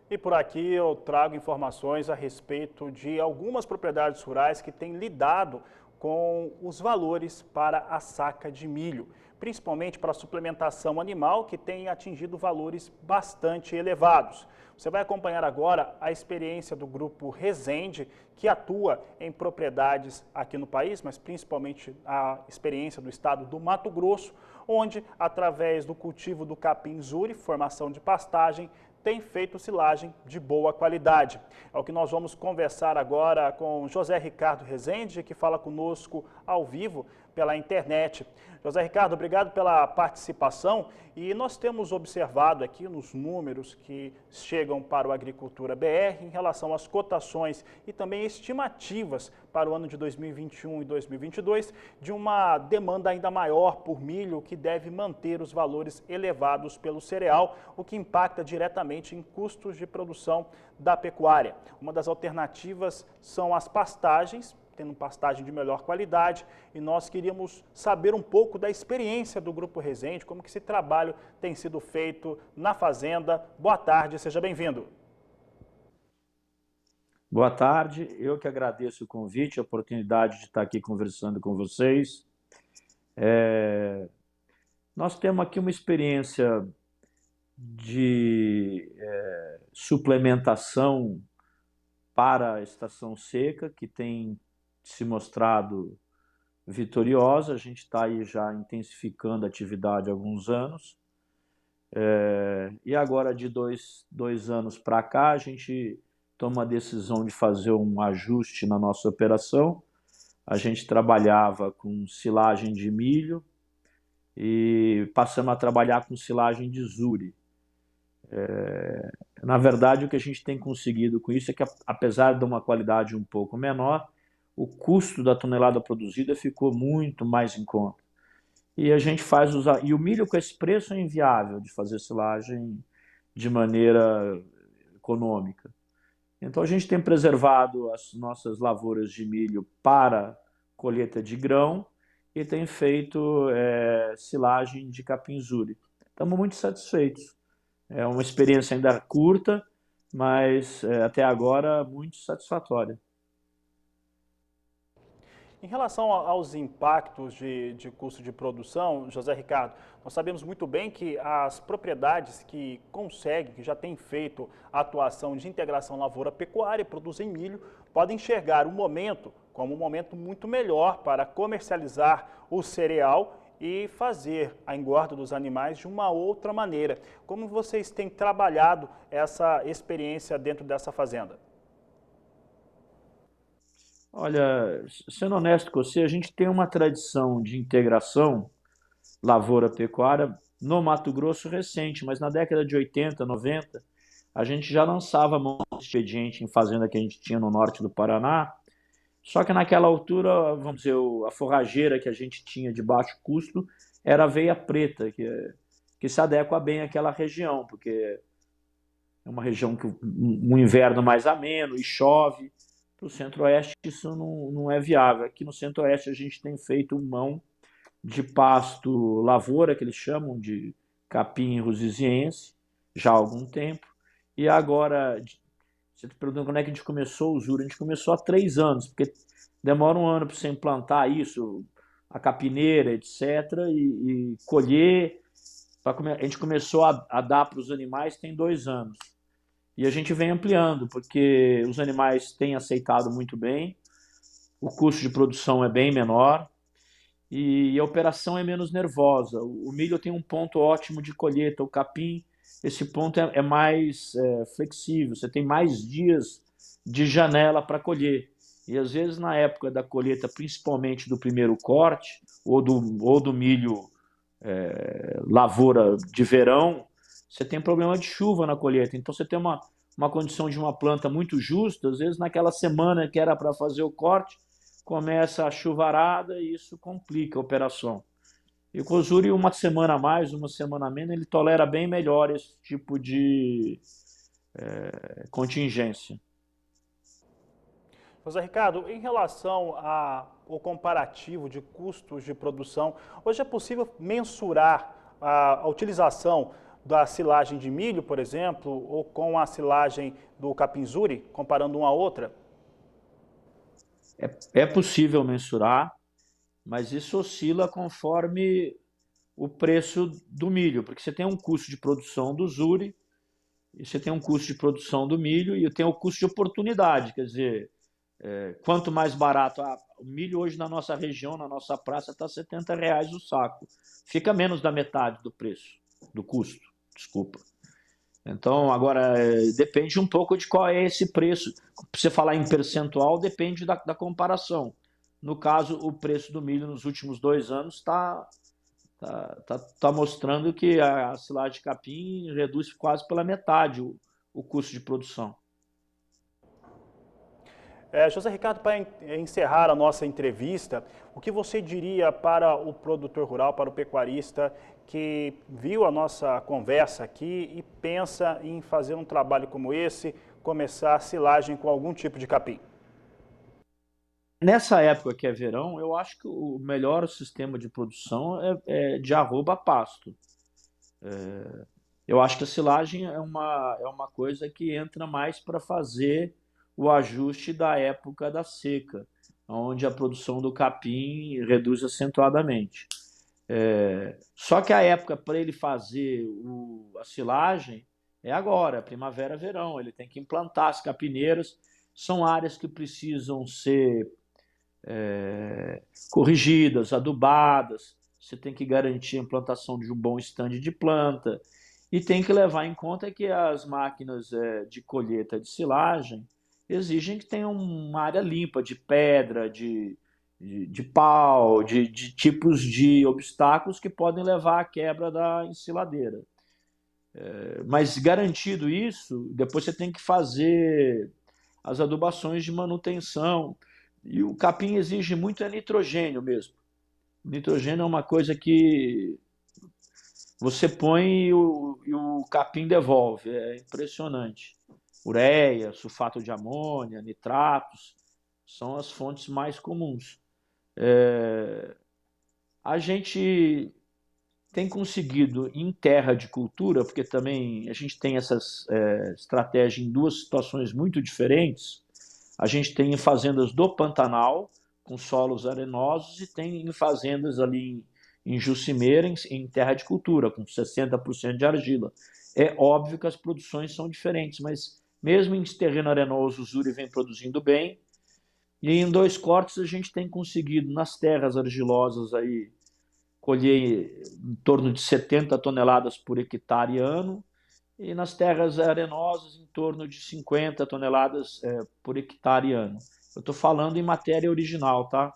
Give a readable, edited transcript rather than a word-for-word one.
E por aqui eu trago informações a respeito de algumas propriedades rurais que têm lidado com os valores para a saca de milho, principalmente para a suplementação animal, que tem atingido valores bastante elevados. Você vai acompanhar agora a experiência do grupo Resende, que atua em propriedades aqui no país, mas principalmente a experiência do estado do Mato Grosso, onde, através do cultivo do capim-zuri, formação de pastagem, tem feito silagem de boa qualidade. É o que nós vamos conversar agora com José Ricardo Rezende, que fala conosco ao vivo pela internet. José Ricardo, obrigado pela participação. E nós temos observado aqui nos números que chegam para o Agricultura BR em relação às cotações e também estimativas para o ano de 2021 e 2022 de uma demanda ainda maior por milho, que deve manter os valores elevados pelo cereal, o que impacta diretamente em custos de produção da pecuária. Uma das alternativas são as pastagens, tendo pastagem de melhor qualidade, e nós queríamos saber um pouco da experiência do Grupo Resende, como que esse trabalho tem sido feito na fazenda. Boa tarde, seja bem-vindo. Boa tarde, eu que agradeço o convite, a oportunidade de estar aqui conversando com vocês. Nós temos aqui uma experiência de suplementação para a estação seca, que tem se mostrado vitoriosa. A gente está aí já intensificando a atividade há alguns anos. E agora, de dois anos para cá, a gente toma a decisão de fazer um ajuste na nossa operação. A gente trabalhava com silagem de milho e passamos a trabalhar com silagem de zuri. Na verdade, o que a gente tem conseguido com isso é que, apesar de uma qualidade um pouco menor, o custo da tonelada produzida ficou muito mais em conta. E a gente e o milho com esse preço é inviável de fazer silagem de maneira econômica. Então a gente tem preservado as nossas lavouras de milho para colheita de grão e tem feito silagem de capim-zuri. Estamos muito satisfeitos. É uma experiência ainda curta, mas até agora muito satisfatória. Em relação aos impactos de custo de produção, José Ricardo, nós sabemos muito bem que as propriedades que conseguem, que já têm feito a atuação de integração lavoura-pecuária e produzem milho, podem enxergar o momento como um momento muito melhor para comercializar o cereal e fazer a engorda dos animais de uma outra maneira. Como vocês têm trabalhado essa experiência dentro dessa fazenda? Olha, sendo honesto com você, a gente tem uma tradição de integração lavoura-pecuária no Mato Grosso recente, mas na década de 80, 90, a gente já lançava mão de expediente em fazenda que a gente tinha no norte do Paraná. Só que naquela altura, vamos dizer, a forrageira que a gente tinha de baixo custo era a aveia preta, que se adequa bem àquela região, porque é uma região que um inverno mais ameno e chove. Para o centro-oeste isso não é viável. Aqui no centro-oeste a gente tem feito mão de pasto lavoura, que eles chamam de capim rosiziense, já há algum tempo. E agora, você está perguntando quando é que a gente começou o Zuri? A gente começou há 3 anos, porque demora um ano para você implantar isso, a capineira, etc., e colher. A gente começou a dar para os animais tem 2 anos. E a gente vem ampliando, porque os animais têm aceitado muito bem, o custo de produção é bem menor e a operação é menos nervosa. O milho tem um ponto ótimo de colheita, o capim, esse ponto é mais flexível, você tem mais dias de janela para colher. E às vezes na época da colheita, principalmente do primeiro corte, ou do milho lavoura de verão, você tem problema de chuva na colheita. Então você tem uma condição de uma planta muito justa, às vezes naquela semana que era para fazer o corte, começa a chuvarada e isso complica a operação. E o Cosuri, uma semana a mais, uma semana a menos, ele tolera bem melhor esse tipo de contingência. José Ricardo, em relação ao comparativo de custos de produção, hoje é possível mensurar a utilização da silagem de milho, por exemplo, ou com a silagem do capinzuri, comparando uma a outra? É possível mensurar, mas isso oscila conforme o preço do milho, porque você tem um custo de produção do Zuri, e você tem um custo de produção do milho e tem o custo de oportunidade, quer dizer, quanto mais barato, o milho hoje na nossa região, na nossa praça, está R$ 70 o saco, fica menos da metade do preço, do custo, desculpa. Então, agora, depende um pouco de qual é esse preço. Para você falar em percentual, depende da comparação. No caso, o preço do milho nos últimos 2 anos tá mostrando que a silagem de capim reduz quase pela metade o custo de produção. José Ricardo, para encerrar a nossa entrevista, o que você diria para o produtor rural, para o pecuarista que viu a nossa conversa aqui e pensa em fazer um trabalho como esse, começar a silagem com algum tipo de capim? Nessa época que é verão, eu acho que o melhor sistema de produção é de arroba a pasto. Eu acho que a silagem é uma coisa que entra mais para fazer o ajuste da época da seca, onde a produção do capim reduz acentuadamente. Só que a época para ele fazer a silagem é agora, primavera, verão. Ele tem que implantar as capineiras. São áreas que precisam ser corrigidas, adubadas. Você tem que garantir a implantação de um bom estande de planta. E tem que levar em conta que as máquinas de colheita de silagem exigem que tenha uma área limpa de pedra, de pau, de tipos de obstáculos que podem levar à quebra da ensiladeira. Mas garantido isso, depois você tem que fazer as adubações de manutenção. E o capim exige muito nitrogênio mesmo. Nitrogênio é uma coisa que você põe e o capim devolve. É impressionante. Ureia, sulfato de amônia, nitratos são as fontes mais comuns. A gente tem conseguido em terra de cultura, porque também a gente tem essas estratégias em duas situações muito diferentes. A gente tem em fazendas do Pantanal, com solos arenosos, e tem em fazendas ali em Jucimeira, em terra de cultura, com 60% de argila. É óbvio que as produções são diferentes, mas mesmo em terreno arenoso, o Zuri vem produzindo bem. E em 2 cortes a gente tem conseguido, nas terras argilosas, aí, colher em torno de 70 toneladas por hectare ano, e nas terras arenosas em torno de 50 toneladas por hectare ano. Eu estou falando em matéria original, tá?